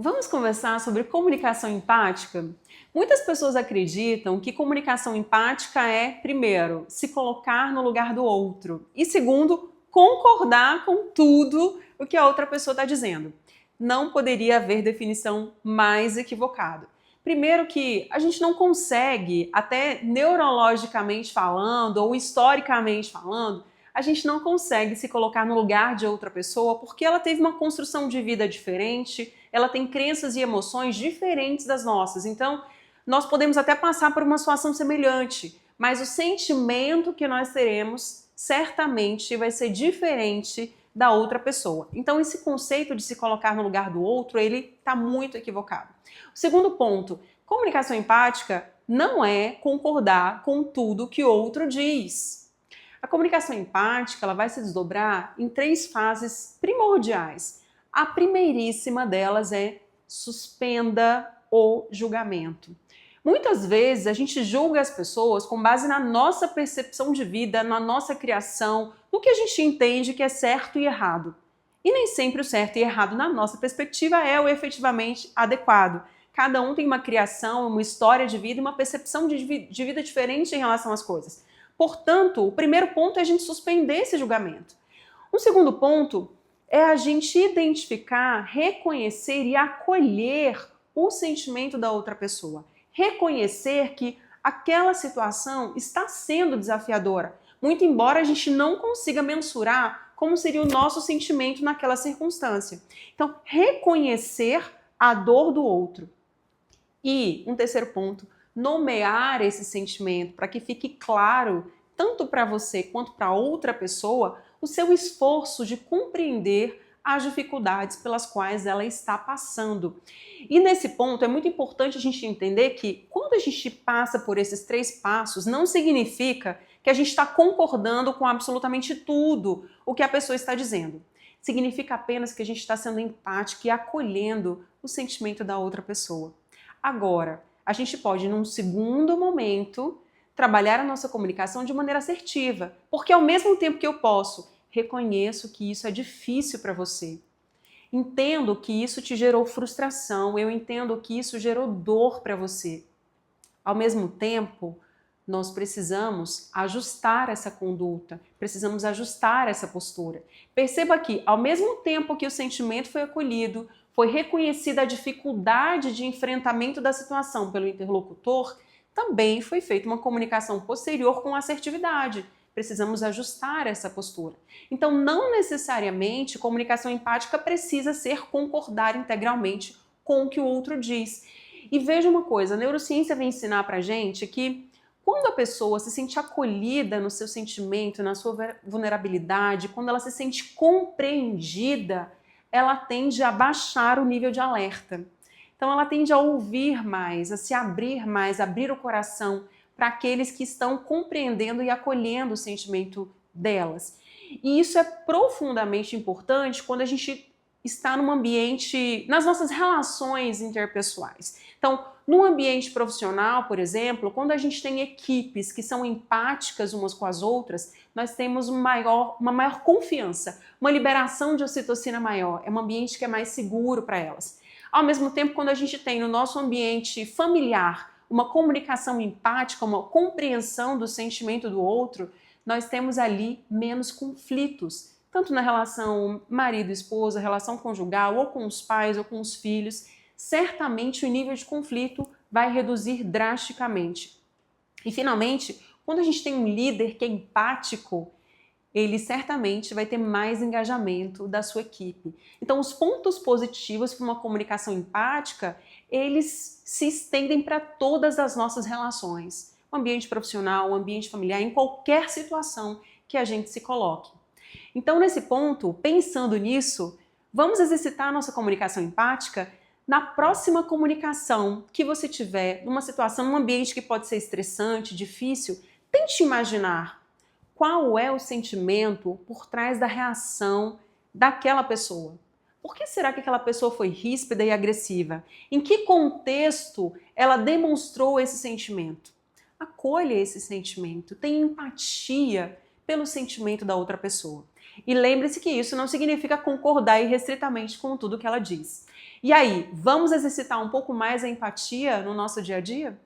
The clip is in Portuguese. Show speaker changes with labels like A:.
A: Vamos conversar sobre comunicação empática? Muitas pessoas acreditam que comunicação empática é, primeiro, se colocar no lugar do outro e, segundo, concordar com tudo o que a outra pessoa está dizendo. Não poderia haver definição mais equivocada. Primeiro que a gente não consegue, até neurologicamente falando ou historicamente falando, a gente não consegue se colocar no lugar de outra pessoa porque ela teve uma construção de vida diferente, ela tem crenças e emoções diferentes das nossas. Então, nós podemos até passar por uma situação semelhante, mas o sentimento que nós teremos certamente vai ser diferente da outra pessoa. Então, esse conceito de se colocar no lugar do outro, ele está muito equivocado. O segundo ponto, comunicação empática não é concordar com tudo que o outro diz. A comunicação empática ela vai se desdobrar em 3 fases primordiais. A primeiríssima delas é suspenda o julgamento. Muitas vezes a gente julga as pessoas com base na nossa percepção de vida, na nossa criação, no que a gente entende que é certo e errado. E nem sempre o certo e errado na nossa perspectiva é o efetivamente adequado. Cada um tem uma criação, uma história de vida e uma percepção de vida diferente em relação às coisas. Portanto, o primeiro ponto é a gente suspender esse julgamento. Um segundo ponto é a gente identificar, reconhecer e acolher o sentimento da outra pessoa. Reconhecer que aquela situação está sendo desafiadora, muito embora a gente não consiga mensurar como seria o nosso sentimento naquela circunstância. Então, reconhecer a dor do outro. E um terceiro ponto, nomear esse sentimento para que fique claro, tanto para você quanto para outra pessoa, o seu esforço de compreender as dificuldades pelas quais ela está passando. E nesse ponto é muito importante a gente entender que quando a gente passa por esses 3 passos, não significa que a gente está concordando com absolutamente tudo o que a pessoa está dizendo. Significa apenas que a gente está sendo empático e acolhendo o sentimento da outra pessoa. Agora, a gente pode, num segundo momento, trabalhar a nossa comunicação de maneira assertiva, porque ao mesmo tempo que eu posso, reconheço que isso é difícil para você. Entendo que isso te gerou frustração, eu entendo que isso gerou dor para você. Ao mesmo tempo, nós precisamos ajustar essa conduta, precisamos ajustar essa postura. Perceba que, ao mesmo tempo que o sentimento foi acolhido, foi reconhecida a dificuldade de enfrentamento da situação pelo interlocutor, também foi feita uma comunicação posterior com assertividade. Precisamos ajustar essa postura. Então, não necessariamente comunicação empática precisa ser concordar integralmente com o que o outro diz. E veja uma coisa, a neurociência vem ensinar pra gente que quando a pessoa se sente acolhida no seu sentimento, na sua vulnerabilidade, quando ela se sente compreendida, ela tende a baixar o nível de alerta. Então ela tende a ouvir mais, a se abrir mais, abrir o coração para aqueles que estão compreendendo e acolhendo o sentimento delas. E isso é profundamente importante quando a gente está num ambiente, nas nossas relações interpessoais. Então, no ambiente profissional, por exemplo, quando a gente tem equipes que são empáticas umas com as outras, nós temos uma maior confiança, uma liberação de ocitocina maior, é um ambiente que é mais seguro para elas. Ao mesmo tempo, quando a gente tem no nosso ambiente familiar uma comunicação empática, uma compreensão do sentimento do outro, nós temos ali menos conflitos, tanto na relação marido-esposa, relação conjugal, ou com os pais, ou com os filhos. Certamente o nível de conflito vai reduzir drasticamente. E finalmente, quando a gente tem um líder que é empático, ele certamente vai ter mais engajamento da sua equipe. Então, os pontos positivos para uma comunicação empática, eles se estendem para todas as nossas relações. O ambiente profissional, o ambiente familiar, em qualquer situação que a gente se coloque. Então, nesse ponto, pensando nisso, vamos exercitar a nossa comunicação empática na próxima comunicação que você tiver, numa situação, num ambiente que pode ser estressante, difícil, tente imaginar qual é o sentimento por trás da reação daquela pessoa. Por que será que aquela pessoa foi ríspida e agressiva? Em que contexto ela demonstrou esse sentimento? Acolha esse sentimento, tenha empatia pelo sentimento da outra pessoa. E lembre-se que isso não significa concordar irrestritamente com tudo que ela diz. E aí, vamos exercitar um pouco mais a empatia no nosso dia a dia?